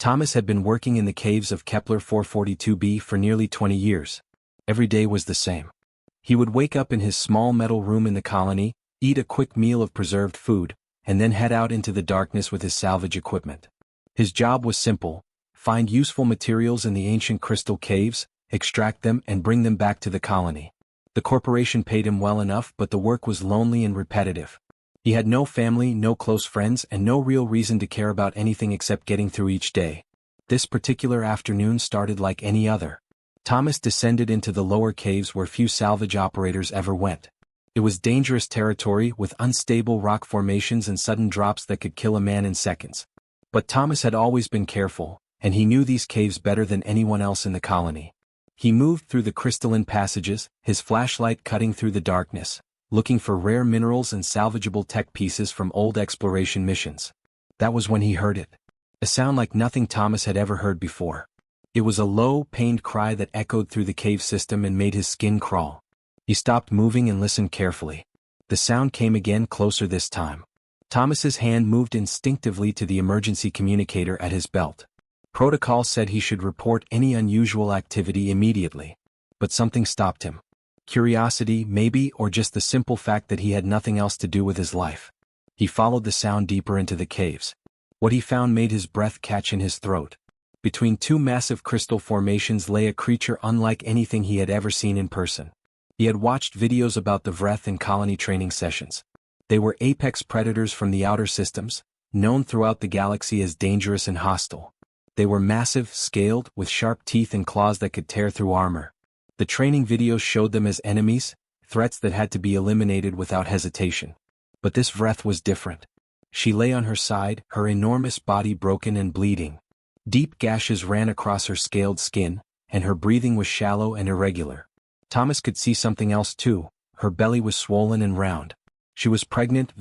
Thomas had been working in the caves of Kepler 442b for nearly 20 years. Every day was the same. He would wake up in his small metal room in the colony, eat a quick meal of preserved food, and then head out into the darkness with his salvage equipment. His job was simple: find useful materials in the ancient crystal caves, extract them and bring them back to the colony. The corporation paid him well enough, but the work was lonely and repetitive. He had no family, no close friends, and no real reason to care about anything except getting through each day. This particular afternoon started like any other. Thomas descended into the lower caves where few salvage operators ever went. It was dangerous territory with unstable rock formations and sudden drops that could kill a man in seconds. But Thomas had always been careful, and he knew these caves better than anyone else in the colony. He moved through the crystalline passages, his flashlight cutting through the darkness, looking for rare minerals and salvageable tech pieces from old exploration missions. That was when he heard it. A sound like nothing Thomas had ever heard before. It was a low, pained cry that echoed through the cave system and made his skin crawl. He stopped moving and listened carefully. The sound came again, closer this time. Thomas's hand moved instinctively to the emergency communicator at his belt. Protocol said he should report any unusual activity immediately. But something stopped him. Curiosity, maybe, or just the simple fact that he had nothing else to do with his life. He followed the sound deeper into the caves. What he found made his breath catch in his throat. Between two massive crystal formations lay a creature unlike anything he had ever seen in person. He had watched videos about the Vreth in colony training sessions. They were apex predators from the outer systems, known throughout the galaxy as dangerous and hostile. They were massive, scaled, with sharp teeth and claws that could tear through armor. The training videos showed them as enemies, threats that had to be eliminated without hesitation. But this Vreth was different. She lay on her side, her enormous body broken and bleeding. Deep gashes ran across her scaled skin, and her breathing was shallow and irregular. Thomas could see something else too. Her belly was swollen and round. She was pregnant,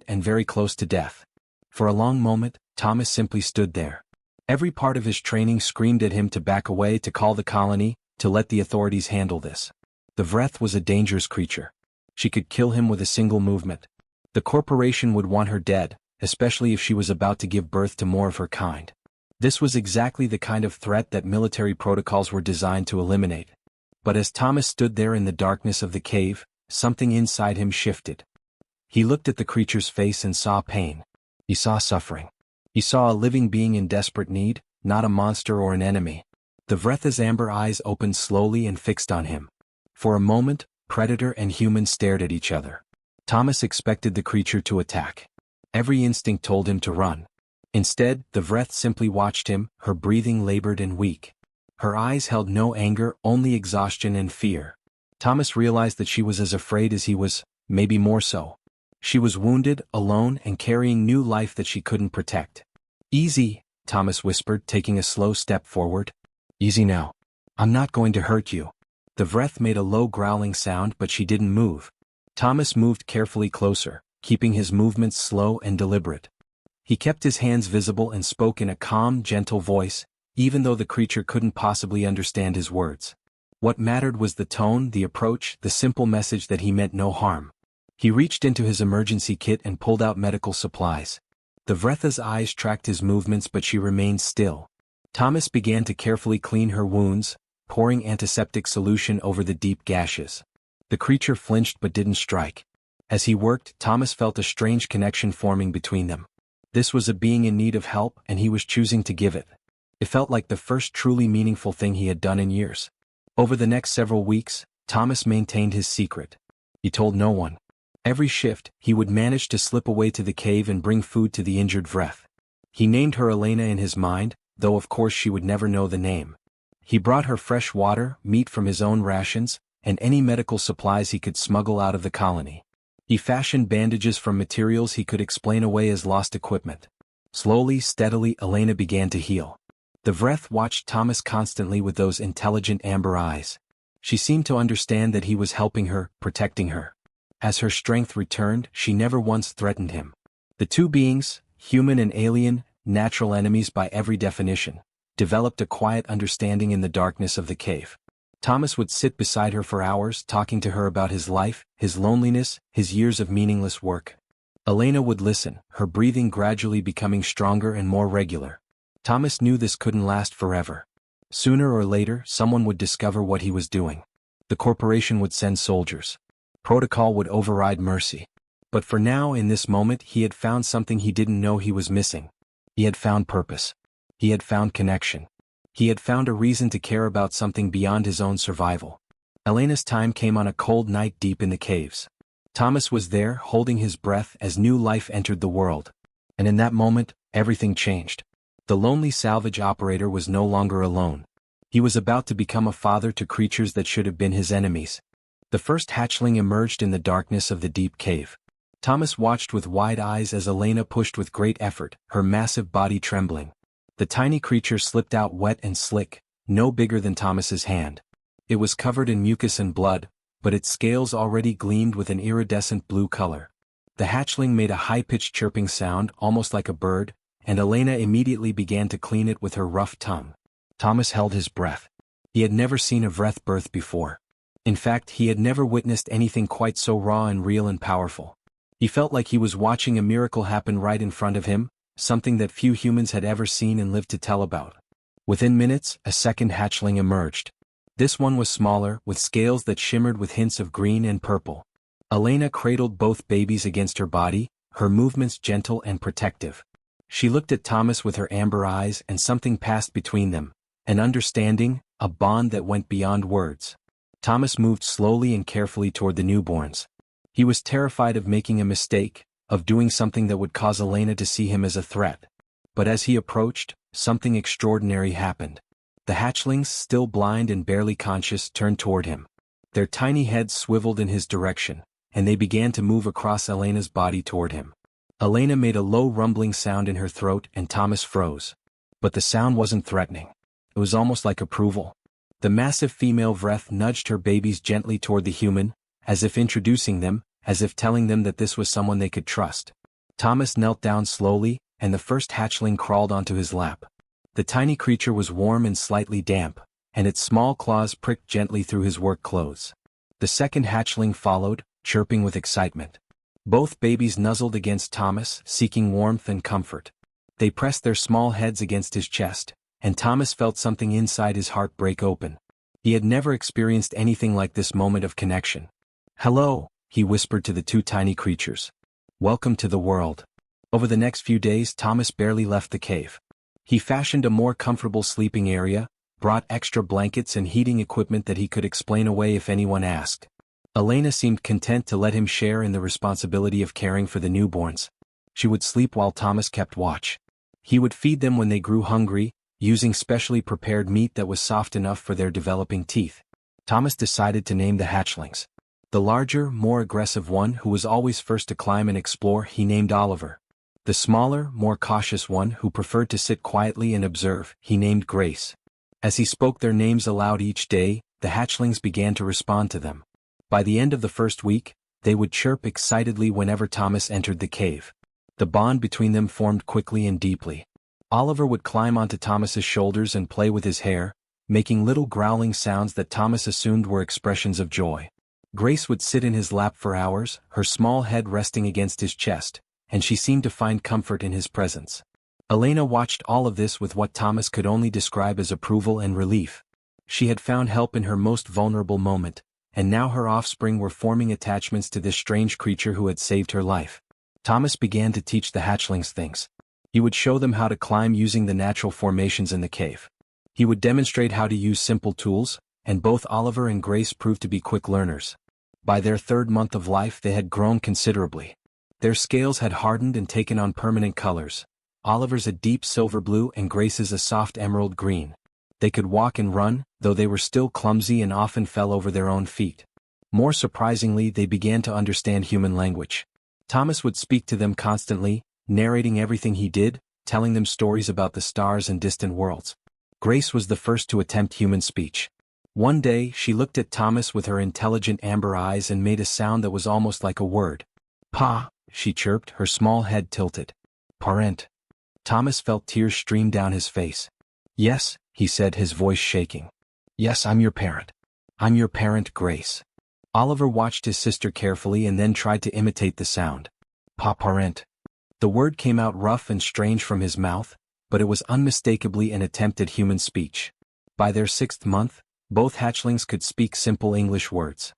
and very close to death. For a long moment, Thomas simply stood there. Every part of his training screamed at him to back away, to call the colony, to let the authorities handle this. The Vreth was a dangerous creature. She could kill him with a single movement. The corporation would want her dead, especially if she was about to give birth to more of her kind. This was exactly the kind of threat that military protocols were designed to eliminate. But as Thomas stood there in the darkness of the cave, something inside him shifted. He looked at the creature's face and saw pain. He saw suffering. He saw a living being in desperate need, not a monster or an enemy. The Vretha's amber eyes opened slowly and fixed on him. For a moment, predator and human stared at each other. Thomas expected the creature to attack. Every instinct told him to run. Instead, the Vreth simply watched him, her breathing labored and weak. Her eyes held no anger, only exhaustion and fear. Thomas realized that she was as afraid as he was, maybe more so. She was wounded, alone, and carrying new life that she couldn't protect. "Easy," Thomas whispered, taking a slow step forward. "Easy now. I'm not going to hurt you." The Vreth made a low growling sound, but she didn't move. Thomas moved carefully closer, keeping his movements slow and deliberate. He kept his hands visible and spoke in a calm, gentle voice, even though the creature couldn't possibly understand his words. What mattered was the tone, the approach, the simple message that he meant no harm. He reached into his emergency kit and pulled out medical supplies. The Vretha's eyes tracked his movements, but she remained still. Thomas began to carefully clean her wounds, pouring antiseptic solution over the deep gashes. The creature flinched but didn't strike. As he worked, Thomas felt a strange connection forming between them. This was a being in need of help, and he was choosing to give it. It felt like the first truly meaningful thing he had done in years. Over the next several weeks, Thomas maintained his secret. He told no one. Every shift, he would manage to slip away to the cave and bring food to the injured Vreth. He named her Elena in his mind, though of course she would never know the name. He brought her fresh water, meat from his own rations, and any medical supplies he could smuggle out of the colony. He fashioned bandages from materials he could explain away as lost equipment. Slowly, steadily, Elena began to heal. The Vreth watched Thomas constantly with those intelligent amber eyes. She seemed to understand that he was helping her, protecting her. As her strength returned, she never once threatened him. The two beings, human and alien, natural enemies by every definition, developed a quiet understanding in the darkness of the cave. Thomas would sit beside her for hours, talking to her about his life, his loneliness, his years of meaningless work. Elena would listen, her breathing gradually becoming stronger and more regular. Thomas knew this couldn't last forever. Sooner or later, someone would discover what he was doing. The corporation would send soldiers. Protocol would override mercy. But for now, in this moment, he had found something he didn't know he was missing. He had found purpose. He had found connection. He had found a reason to care about something beyond his own survival. Elena's time came on a cold night deep in the caves. Thomas was there, holding his breath as new life entered the world. And in that moment, everything changed. The lonely salvage operator was no longer alone. He was about to become a father to creatures that should have been his enemies. The first hatchling emerged in the darkness of the deep cave. Thomas watched with wide eyes as Elena pushed with great effort, her massive body trembling. The tiny creature slipped out wet and slick, no bigger than Thomas's hand. It was covered in mucus and blood, but its scales already gleamed with an iridescent blue color. The hatchling made a high-pitched chirping sound, almost like a bird, and Elena immediately began to clean it with her rough tongue. Thomas held his breath. He had never seen a vreth birth before. In fact, he had never witnessed anything quite so raw and real and powerful. He felt like he was watching a miracle happen right in front of him, something that few humans had ever seen and lived to tell about. Within minutes, a second hatchling emerged. This one was smaller, with scales that shimmered with hints of green and purple. Elena cradled both babies against her body, her movements gentle and protective. She looked at Thomas with her amber eyes, and something passed between them, an understanding, a bond that went beyond words. Thomas moved slowly and carefully toward the newborns. He was terrified of making a mistake, of doing something that would cause Elena to see him as a threat. But as he approached, something extraordinary happened. The hatchlings, still blind and barely conscious, turned toward him. Their tiny heads swiveled in his direction, and they began to move across Elena's body toward him. Elena made a low rumbling sound in her throat and Thomas froze. But the sound wasn't threatening. It was almost like approval. The massive female vreth nudged her babies gently toward the human, as if introducing them, as if telling them that this was someone they could trust. Thomas knelt down slowly, and the first hatchling crawled onto his lap. The tiny creature was warm and slightly damp, and its small claws pricked gently through his work clothes. The second hatchling followed, chirping with excitement. Both babies nuzzled against Thomas, seeking warmth and comfort. They pressed their small heads against his chest, and Thomas felt something inside his heart break open. He had never experienced anything like this moment of connection. "Hello," he whispered to the two tiny creatures. "Welcome to the world." Over the next few days, Thomas barely left the cave. He fashioned a more comfortable sleeping area, brought extra blankets and heating equipment that he could explain away if anyone asked. Elena seemed content to let him share in the responsibility of caring for the newborns. She would sleep while Thomas kept watch. He would feed them when they grew hungry, using specially prepared meat that was soft enough for their developing teeth. Thomas decided to name the hatchlings. The larger, more aggressive one, who was always first to climb and explore, he named Oliver. The smaller, more cautious one, who preferred to sit quietly and observe, he named Grace. As he spoke their names aloud each day, the hatchlings began to respond to them. By the end of the first week, they would chirp excitedly whenever Thomas entered the cave. The bond between them formed quickly and deeply. Oliver would climb onto Thomas's shoulders and play with his hair, making little growling sounds that Thomas assumed were expressions of joy. Grace would sit in his lap for hours, her small head resting against his chest, and she seemed to find comfort in his presence. Elena watched all of this with what Thomas could only describe as approval and relief. She had found help in her most vulnerable moment, and now her offspring were forming attachments to this strange creature who had saved her life. Thomas began to teach the hatchlings things. He would show them how to climb using the natural formations in the cave. He would demonstrate how to use simple tools, and both Oliver and Grace proved to be quick learners. By their third month of life they had grown considerably. Their scales had hardened and taken on permanent colors. Oliver's a deep silver blue and Grace's a soft emerald green. They could walk and run, though they were still clumsy and often fell over their own feet. More surprisingly, they began to understand human language. Thomas would speak to them constantly, narrating everything he did, telling them stories about the stars and distant worlds. Grace was the first to attempt human speech. One day, she looked at Thomas with her intelligent amber eyes and made a sound that was almost like a word. "Pa," she chirped, her small head tilted. "Parent." Thomas felt tears stream down his face. "Yes," he said, his voice shaking. "Yes, I'm your parent. I'm your parent, Grace." Oliver watched his sister carefully and then tried to imitate the sound. "Pa parent." The word came out rough and strange from his mouth, but it was unmistakably an attempt at human speech. By their 6th month, both hatchlings could speak simple English words.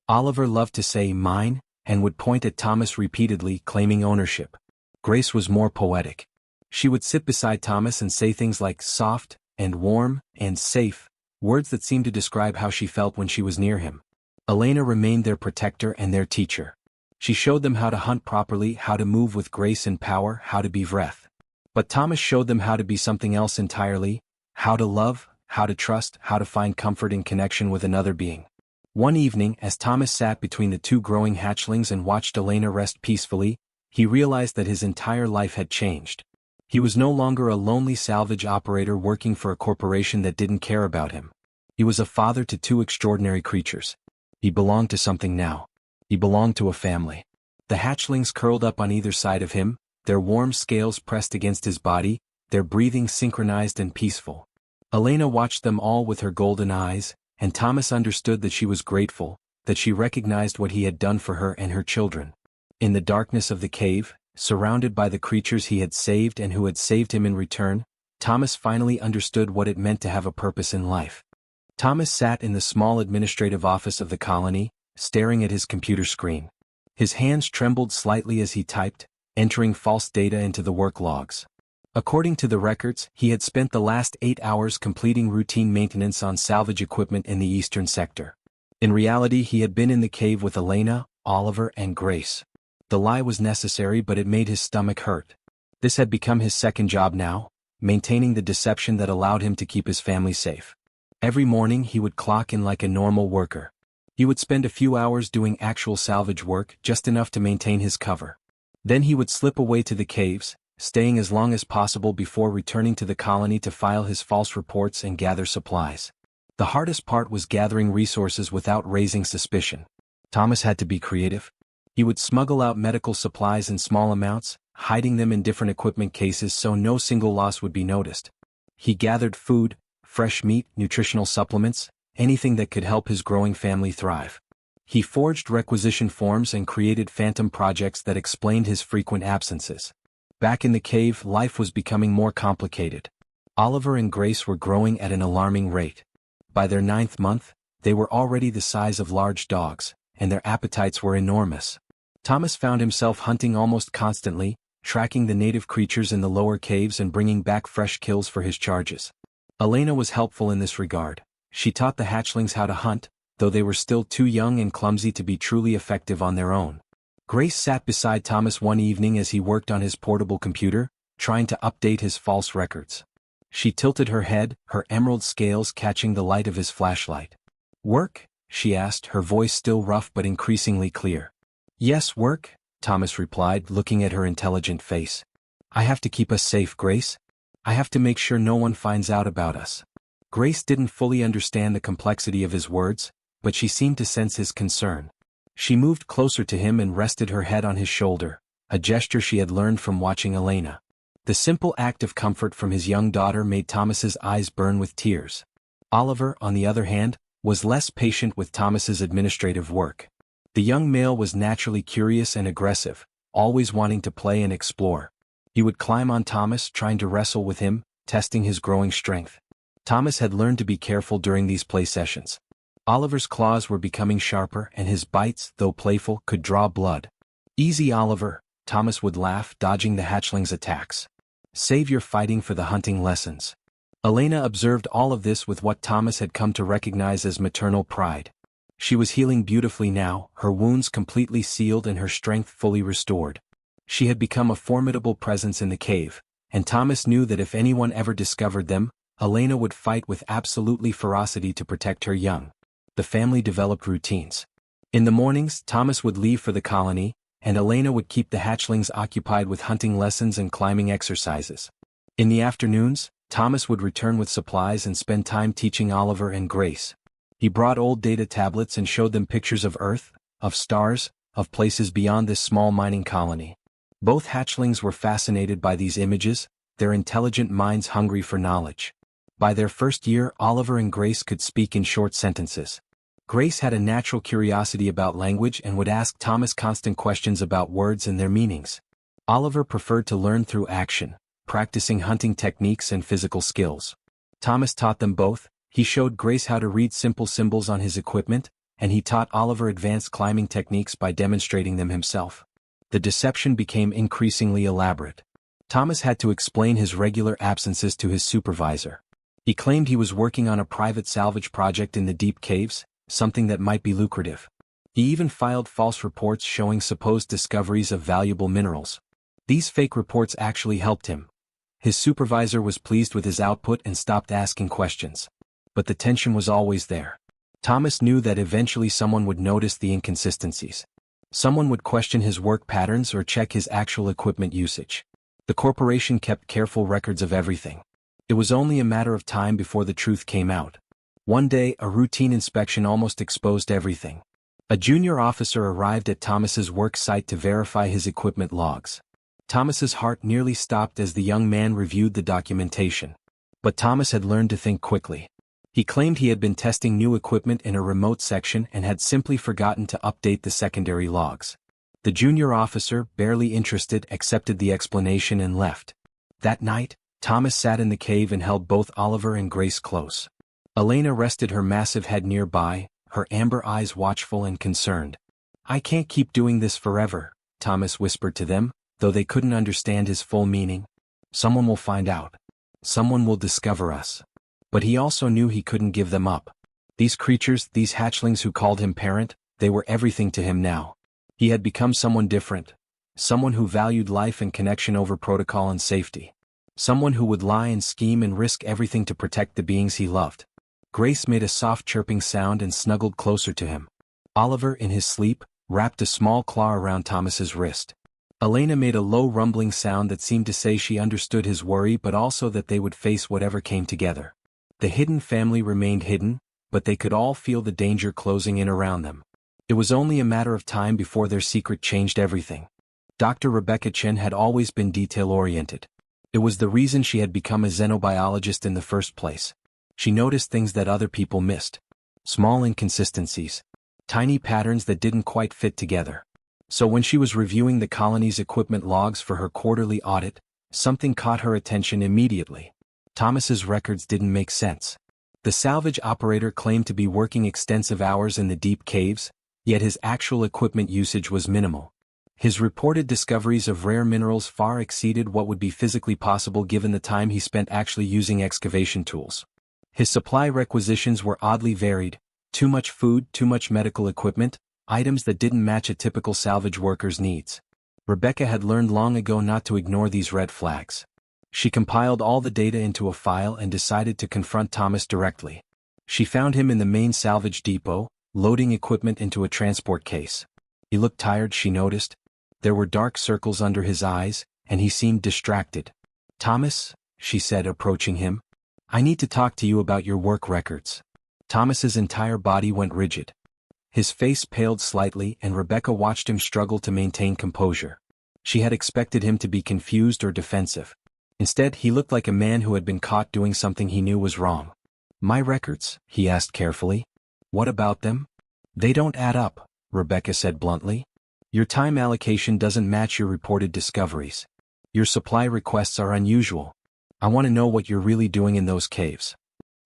Oliver loved to say mine, and would point at Thomas repeatedly, claiming ownership. Grace was more poetic. She would sit beside Thomas and say things like soft, and warm, and safe, words that seemed to describe how she felt when she was near him. Elena remained their protector and their teacher. She showed them how to hunt properly, how to move with grace and power, how to be Vreth. But Thomas showed them how to be something else entirely, how to love, how to trust, how to find comfort in connection with another being. One evening, as Thomas sat between the two growing hatchlings and watched Elena rest peacefully, he realized that his entire life had changed. He was no longer a lonely salvage operator working for a corporation that didn't care about him. He was a father to two extraordinary creatures. He belonged to something now. He belonged to a family. The hatchlings curled up on either side of him, their warm scales pressed against his body, their breathing synchronized and peaceful. Elena watched them all with her golden eyes, and Thomas understood that she was grateful, that she recognized what he had done for her and her children. In the darkness of the cave, surrounded by the creatures he had saved and who had saved him in return, Thomas finally understood what it meant to have a purpose in life. Thomas sat in the small administrative office of the colony, staring at his computer screen. His hands trembled slightly as he typed, entering false data into the work logs. According to the records, he had spent the last 8 hours completing routine maintenance on salvage equipment in the eastern sector. In reality, he had been in the cave with Elena, Oliver, and Grace. The lie was necessary, but it made his stomach hurt. This had become his second job now, maintaining the deception that allowed him to keep his family safe. Every morning he would clock in like a normal worker. He would spend a few hours doing actual salvage work, just enough to maintain his cover. Then he would slip away to the caves, staying as long as possible before returning to the colony to file his false reports and gather supplies. The hardest part was gathering resources without raising suspicion. Thomas had to be creative. He would smuggle out medical supplies in small amounts, hiding them in different equipment cases so no single loss would be noticed. He gathered food, fresh meat, nutritional supplements, anything that could help his growing family thrive. He forged requisition forms and created phantom projects that explained his frequent absences. Back in the cave, life was becoming more complicated. Oliver and Grace were growing at an alarming rate. By their 9th month, they were already the size of large dogs, and their appetites were enormous. Thomas found himself hunting almost constantly, tracking the native creatures in the lower caves and bringing back fresh kills for his charges. Elena was helpful in this regard. She taught the hatchlings how to hunt, though they were still too young and clumsy to be truly effective on their own. Grace sat beside Thomas one evening as he worked on his portable computer, trying to update his false records. She tilted her head, her emerald scales catching the light of his flashlight. "Work?" she asked, her voice still rough but increasingly clear. "Yes, work," Thomas replied, looking at her intelligent face. "I have to keep us safe, Grace. I have to make sure no one finds out about us." Grace didn't fully understand the complexity of his words, but she seemed to sense his concern. She moved closer to him and rested her head on his shoulder, a gesture she had learned from watching Elena. The simple act of comfort from his young daughter made Thomas's eyes burn with tears. Oliver, on the other hand, was less patient with Thomas's administrative work. The young male was naturally curious and aggressive, always wanting to play and explore. He would climb on Thomas, trying to wrestle with him, testing his growing strength. Thomas had learned to be careful during these play sessions. Oliver's claws were becoming sharper and his bites, though playful, could draw blood. "Easy, Oliver," Thomas would laugh, dodging the hatchling's attacks. "Save your fighting for the hunting lessons." Elena observed all of this with what Thomas had come to recognize as maternal pride. She was healing beautifully now, her wounds completely sealed and her strength fully restored. She had become a formidable presence in the cave, and Thomas knew that if anyone ever discovered them, Elena would fight with absolutely ferocity to protect her young. The family developed routines. In the mornings, Thomas would leave for the colony, and Elena would keep the hatchlings occupied with hunting lessons and climbing exercises. In the afternoons, Thomas would return with supplies and spend time teaching Oliver and Grace. He brought old data tablets and showed them pictures of Earth, of stars, of places beyond this small mining colony. Both hatchlings were fascinated by these images, their intelligent minds hungry for knowledge. By their first year, Oliver and Grace could speak in short sentences. Grace had a natural curiosity about language and would ask Thomas constant questions about words and their meanings. Oliver preferred to learn through action, practicing hunting techniques and physical skills. Thomas taught them both. He showed Grace how to read simple symbols on his equipment, and he taught Oliver advanced climbing techniques by demonstrating them himself. The deception became increasingly elaborate. Thomas had to explain his regular absences to his supervisor. He claimed he was working on a private salvage project in the deep caves, something that might be lucrative. He even filed false reports showing supposed discoveries of valuable minerals. These fake reports actually helped him. His supervisor was pleased with his output and stopped asking questions. But the tension was always there. Thomas knew that eventually someone would notice the inconsistencies. Someone would question his work patterns or check his actual equipment usage. The corporation kept careful records of everything. It was only a matter of time before the truth came out. One day, a routine inspection almost exposed everything. A junior officer arrived at Thomas's work site to verify his equipment logs. Thomas's heart nearly stopped as the young man reviewed the documentation. But Thomas had learned to think quickly. He claimed he had been testing new equipment in a remote section and had simply forgotten to update the secondary logs. The junior officer, barely interested, accepted the explanation and left. That night, Thomas sat in the cave and held both Oliver and Grace close. Elena rested her massive head nearby, her amber eyes watchful and concerned. "I can't keep doing this forever," Thomas whispered to them, though they couldn't understand his full meaning. "Someone will find out. Someone will discover us." But he also knew he couldn't give them up. These creatures, these hatchlings who called him parent, they were everything to him now. He had become someone different. Someone who valued life and connection over protocol and safety. Someone who would lie and scheme and risk everything to protect the beings he loved. Grace made a soft chirping sound and snuggled closer to him. Oliver, in his sleep, wrapped a small claw around Thomas's wrist. Elena made a low rumbling sound that seemed to say she understood his worry but also that they would face whatever came together. The hidden family remained hidden, but they could all feel the danger closing in around them. It was only a matter of time before their secret changed everything. Dr. Rebecca Chen had always been detail-oriented. It was the reason she had become a xenobiologist in the first place. She noticed things that other people missed. Small inconsistencies. Tiny patterns that didn't quite fit together. So when she was reviewing the colony's equipment logs for her quarterly audit, something caught her attention immediately. Thomas's records didn't make sense. The salvage operator claimed to be working extensive hours in the deep caves, yet his actual equipment usage was minimal. His reported discoveries of rare minerals far exceeded what would be physically possible given the time he spent actually using excavation tools. His supply requisitions were oddly varied: too much food, too much medical equipment, items that didn't match a typical salvage worker's needs. Rebecca had learned long ago not to ignore these red flags. She compiled all the data into a file and decided to confront Thomas directly. She found him in the main salvage depot, loading equipment into a transport case. He looked tired, she noticed. There were dark circles under his eyes, and he seemed distracted. "Thomas," she said, approaching him, "I need to talk to you about your work records." Thomas's entire body went rigid. His face paled slightly, and Rebecca watched him struggle to maintain composure. She had expected him to be confused or defensive. Instead, he looked like a man who had been caught doing something he knew was wrong. "My records?" he asked carefully. "What about them?" "They don't add up," Rebecca said bluntly. "Your time allocation doesn't match your reported discoveries. Your supply requests are unusual. I want to know what you're really doing in those caves."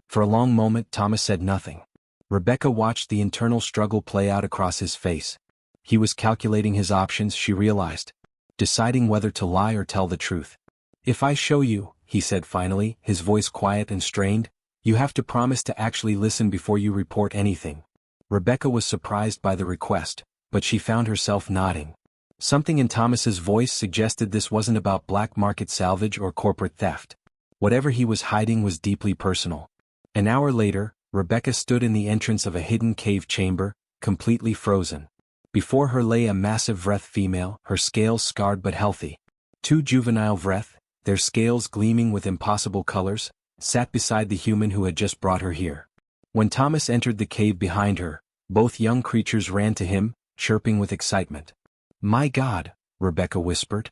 For a long moment, Thomas said nothing. Rebecca watched the internal struggle play out across his face. He was calculating his options, she realized. Deciding whether to lie or tell the truth. "If I show you," he said finally, his voice quiet and strained, "you have to promise to actually listen before you report anything." Rebecca was surprised by the request, but she found herself nodding. Something in Thomas's voice suggested this wasn't about black market salvage or corporate theft. Whatever he was hiding was deeply personal. An hour later, Rebecca stood in the entrance of a hidden cave chamber, completely frozen. Before her lay a massive Vreth female, her scales scarred but healthy. Two juvenile Vreth, their scales gleaming with impossible colors, sat beside the human who had just brought her here. When Thomas entered the cave behind her, both young creatures ran to him, chirping with excitement. "My God," Rebecca whispered.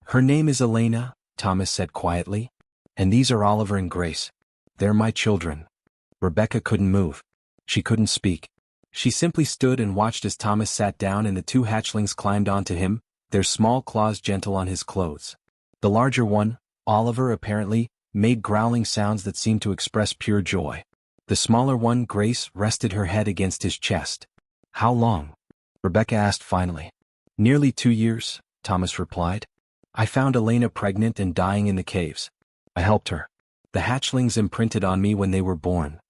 "Her name is Elena," Thomas said quietly. "And these are Oliver and Grace. They're my children." Rebecca couldn't move. She couldn't speak. She simply stood and watched as Thomas sat down and the two hatchlings climbed onto him, their small claws gentle on his clothes. The larger one, Oliver apparently, made growling sounds that seemed to express pure joy. The smaller one, Grace, rested her head against his chest. How long? Rebecca asked finally. Nearly 2 years, Thomas replied. I found Elena pregnant and dying in the caves. I helped her. The hatchlings imprinted on me when they were born.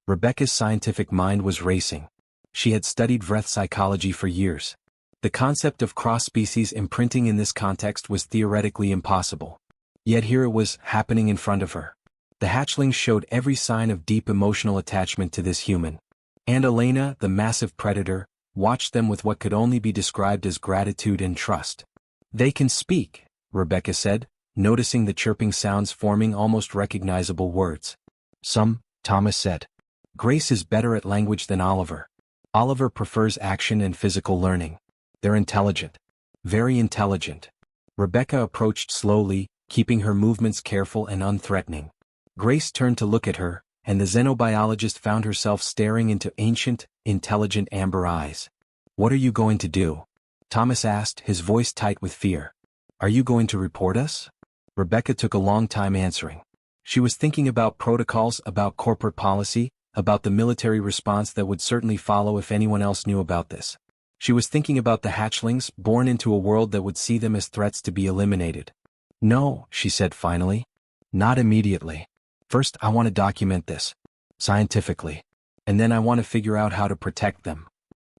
Rebecca's scientific mind was racing. She had studied Vreth psychology for years. The concept of cross-species imprinting in this context was theoretically impossible. Yet here it was, happening in front of her. The hatchlings showed every sign of deep emotional attachment to this human. And Elena, the massive predator, watched them with what could only be described as gratitude and trust. They can speak, Rebecca said, noticing the chirping sounds forming almost recognizable words. Some, Thomas said. Grace is better at language than Oliver. Oliver prefers action and physical learning. They're intelligent. Very intelligent. Rebecca approached slowly, keeping her movements careful and unthreatening. Grace turned to look at her, and the xenobiologist found herself staring into ancient, intelligent amber eyes. What are you going to do? Thomas asked, his voice tight with fear. Are you going to report us? Rebecca took a long time answering. She was thinking about protocols, about corporate policy, about the military response that would certainly follow if anyone else knew about this. She was thinking about the hatchlings, born into a world that would see them as threats to be eliminated. No, she said finally. Not immediately. First, I want to document this. Scientifically. And then I want to figure out how to protect them.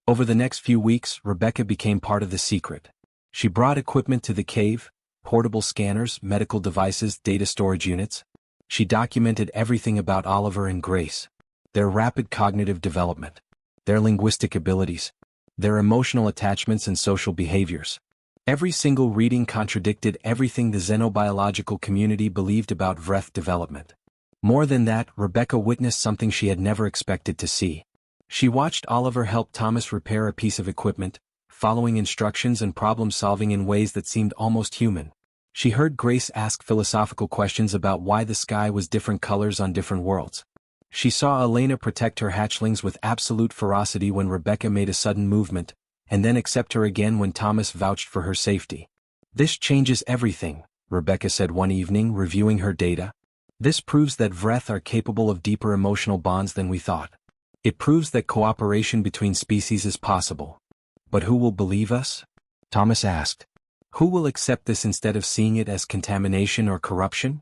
Over the next few weeks, Rebecca became part of the secret. She brought equipment to the cave, portable scanners, medical devices, data storage units. She documented everything about Oliver and Grace. Their rapid cognitive development. Their linguistic abilities. Their emotional attachments and social behaviors. Every single reading contradicted everything the xenobiological community believed about Vreth development. More than that, Rebecca witnessed something she had never expected to see. She watched Oliver help Thomas repair a piece of equipment, following instructions and problem-solving in ways that seemed almost human. She heard Grace ask philosophical questions about why the sky was different colors on different worlds. She saw Elena protect her hatchlings with absolute ferocity when Rebecca made a sudden movement, and then accept her again when Thomas vouched for her safety. This changes everything, Rebecca said one evening, reviewing her data. This proves that Vreth are capable of deeper emotional bonds than we thought. It proves that cooperation between species is possible. But who will believe us? Thomas asked. Who will accept this instead of seeing it as contamination or corruption?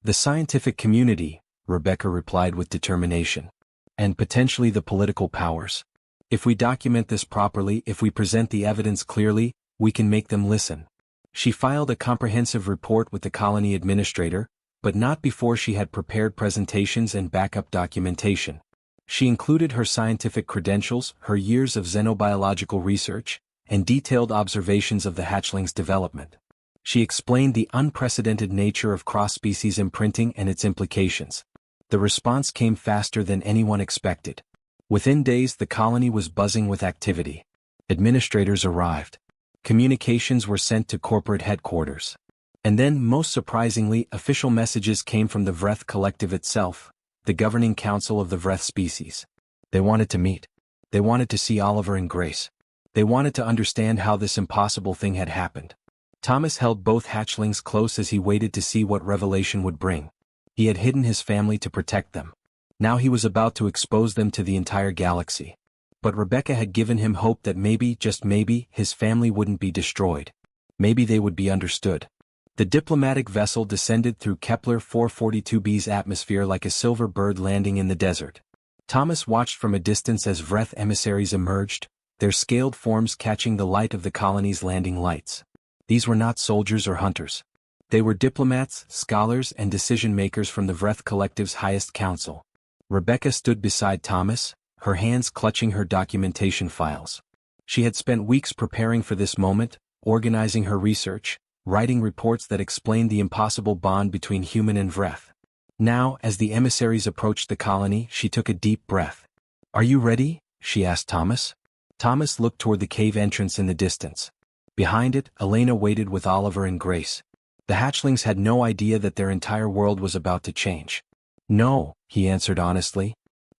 The scientific community, Rebecca replied with determination. And potentially the political powers. If we document this properly, if we present the evidence clearly, we can make them listen. She filed a comprehensive report with the colony administrator, but not before she had prepared presentations and backup documentation. She included her scientific credentials, her years of xenobiological research, and detailed observations of the hatchling's development. She explained the unprecedented nature of cross-species imprinting and its implications. The response came faster than anyone expected. Within days, the colony was buzzing with activity. Administrators arrived. Communications were sent to corporate headquarters. And then, most surprisingly, official messages came from the Vreth Collective itself, the governing council of the Vreth species. They wanted to meet. They wanted to see Oliver and Grace. They wanted to understand how this impossible thing had happened. Thomas held both hatchlings close as he waited to see what revelation would bring. He had hidden his family to protect them. Now he was about to expose them to the entire galaxy. But Rebecca had given him hope that maybe, just maybe, his family wouldn't be destroyed. Maybe they would be understood. The diplomatic vessel descended through Kepler 442b's atmosphere like a silver bird landing in the desert. Thomas watched from a distance as Vreth emissaries emerged, their scaled forms catching the light of the colony's landing lights. These were not soldiers or hunters. They were diplomats, scholars, and decision-makers from the Vreth Collective's highest council. Rebecca stood beside Thomas, her hands clutching her documentation files. She had spent weeks preparing for this moment, organizing her research, writing reports that explained the impossible bond between human and Vreth. Now, as the emissaries approached the colony, she took a deep breath. Are you ready? She asked Thomas. Thomas looked toward the cave entrance in the distance. Behind it, Elena waited with Oliver and Grace. The hatchlings had no idea that their entire world was about to change. No, he answered honestly.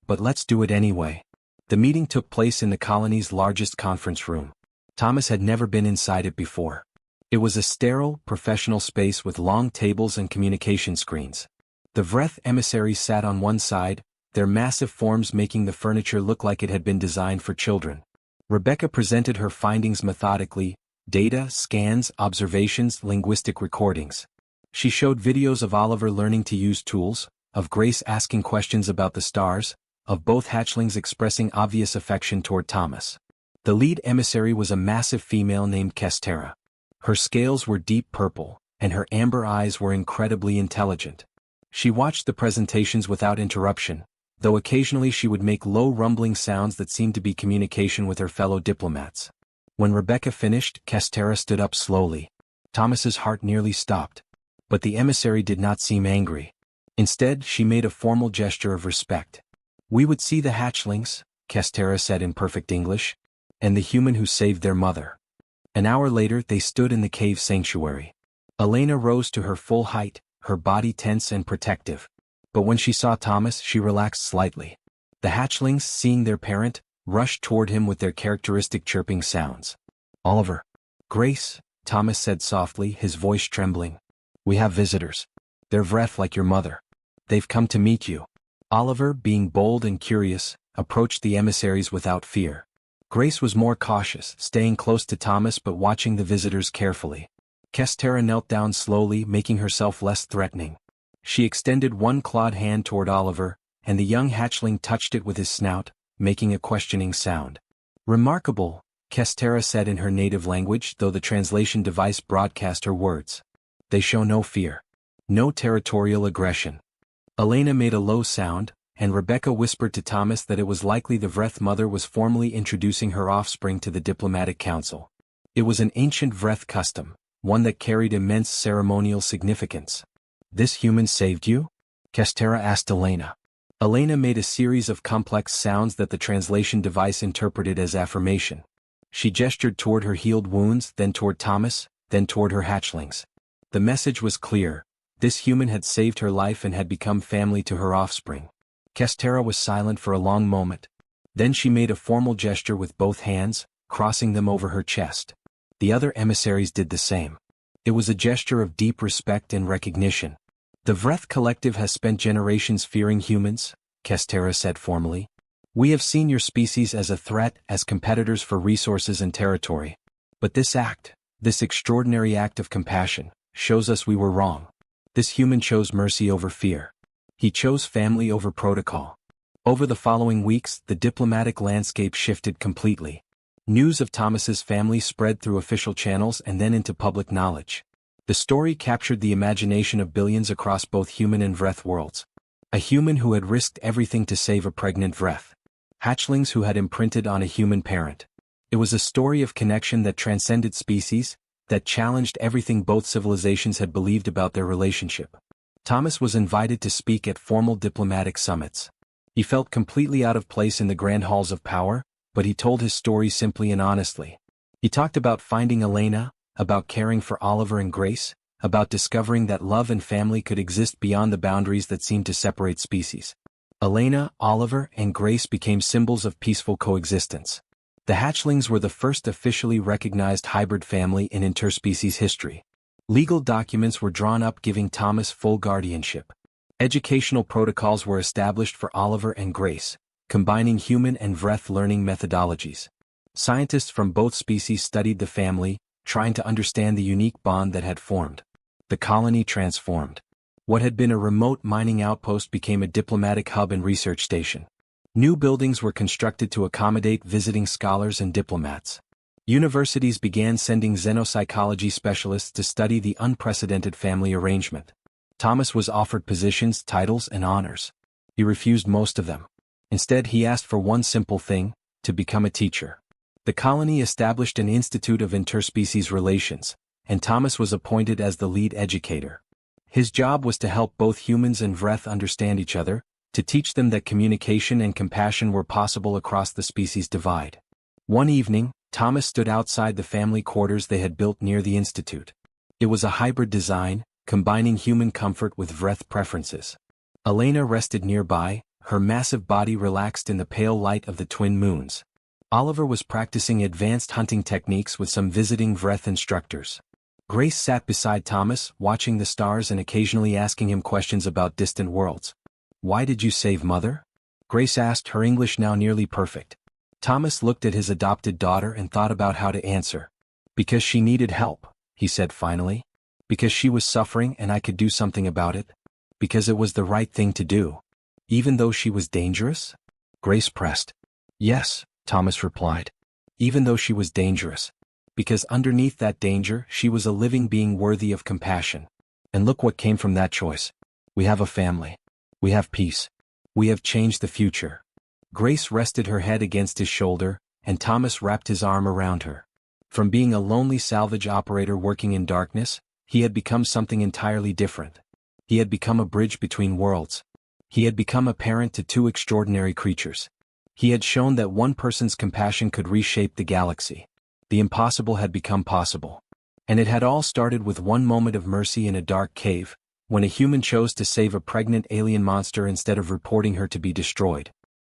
But let's do it anyway. The meeting took place in the colony's largest conference room. Thomas had never been inside it before. It was a sterile, professional space with long tables and communication screens. The Vreth emissaries sat on one side, their massive forms making the furniture look like it had been designed for children. Rebecca presented her findings methodically: data, scans, observations, linguistic recordings. She showed videos of Oliver learning to use tools, of Grace asking questions about the stars, of both hatchlings expressing obvious affection toward Thomas. The lead emissary was a massive female named Kestera. Her scales were deep purple, and her amber eyes were incredibly intelligent. She watched the presentations without interruption, though occasionally she would make low rumbling sounds that seemed to be communication with her fellow diplomats. When Rebecca finished, Kestera stood up slowly. Thomas's heart nearly stopped. But the emissary did not seem angry. Instead, she made a formal gesture of respect. "We would see the hatchlings," Kestera said in perfect English, "and the human who saved their mother." An hour later they stood in the cave sanctuary. Elena rose to her full height, her body tense and protective. But when she saw Thomas, she relaxed slightly. The hatchlings, seeing their parent, rushed toward him with their characteristic chirping sounds. "Oliver." "Grace," Thomas said softly, his voice trembling. "We have visitors. They're Vreth like your mother. They've come to meet you." Oliver, being bold and curious, approached the emissaries without fear. Grace was more cautious, staying close to Thomas but watching the visitors carefully. Kestera knelt down slowly, making herself less threatening. She extended one clawed hand toward Oliver, and the young hatchling touched it with his snout, making a questioning sound. "Remarkable," Kestera said in her native language, though the translation device broadcast her words. "They show no fear. No territorial aggression." Elena made a low sound, and Rebecca whispered to Thomas that it was likely the Vreth mother was formally introducing her offspring to the diplomatic council. It was an ancient Vreth custom, one that carried immense ceremonial significance. "This human saved you?" Kestera asked Elena. Elena made a series of complex sounds that the translation device interpreted as affirmation. She gestured toward her healed wounds, then toward Thomas, then toward her hatchlings. The message was clear: this human had saved her life and had become family to her offspring. Kestera was silent for a long moment. Then she made a formal gesture with both hands, crossing them over her chest. The other emissaries did the same. It was a gesture of deep respect and recognition. "The Vreth collective has spent generations fearing humans," Kestera said formally. "We have seen your species as a threat, as competitors for resources and territory. But this act, this extraordinary act of compassion, shows us we were wrong. This human chose mercy over fear. He chose family over protocol." Over the following weeks, the diplomatic landscape shifted completely. News of Thomas's family spread through official channels and then into public knowledge. The story captured the imagination of billions across both human and Vreth worlds. A human who had risked everything to save a pregnant Vreth. Hatchlings who had imprinted on a human parent. It was a story of connection that transcended species, that challenged everything both civilizations had believed about their relationship. Thomas was invited to speak at formal diplomatic summits. He felt completely out of place in the grand halls of power, but he told his story simply and honestly. He talked about finding Elena, about caring for Oliver and Grace, about discovering that love and family could exist beyond the boundaries that seemed to separate species. Elena, Oliver, and Grace became symbols of peaceful coexistence. The hatchlings were the first officially recognized hybrid family in interspecies history. Legal documents were drawn up giving Thomas full guardianship. Educational protocols were established for Oliver and Grace, combining human and Vreth learning methodologies. Scientists from both species studied the family, trying to understand the unique bond that had formed. The colony transformed. What had been a remote mining outpost became a diplomatic hub and research station. New buildings were constructed to accommodate visiting scholars and diplomats. Universities began sending xenopsychology specialists to study the unprecedented family arrangement. Thomas was offered positions, titles, and honors. He refused most of them. Instead, he asked for one simple thing: to become a teacher. The colony established an Institute of Interspecies Relations, and Thomas was appointed as the lead educator. His job was to help both humans and Vreth understand each other, to teach them that communication and compassion were possible across the species divide. One evening, Thomas stood outside the family quarters they had built near the institute. It was a hybrid design, combining human comfort with Vreth preferences. Elena rested nearby, her massive body relaxed in the pale light of the twin moons. Oliver was practicing advanced hunting techniques with some visiting Vreth instructors. Grace sat beside Thomas, watching the stars and occasionally asking him questions about distant worlds. "Why did you save Mother?" Grace asked, her English now nearly perfect. Thomas looked at his adopted daughter and thought about how to answer. "Because she needed help," he said finally. "Because she was suffering and I could do something about it. Because it was the right thing to do." "Even though she was dangerous?" Grace pressed. "Yes," Thomas replied. "Even though she was dangerous. Because underneath that danger she was a living being worthy of compassion. And look what came from that choice. We have a family. We have peace. We have changed the future." Grace rested her head against his shoulder, and Thomas wrapped his arm around her. From being a lonely salvage operator working in darkness, he had become something entirely different. He had become a bridge between worlds. He had become a parent to two extraordinary creatures. He had shown that one person's compassion could reshape the galaxy. The impossible had become possible. And it had all started with one moment of mercy in a dark cave, when a human chose to save a pregnant alien monster instead of reporting her to be destroyed.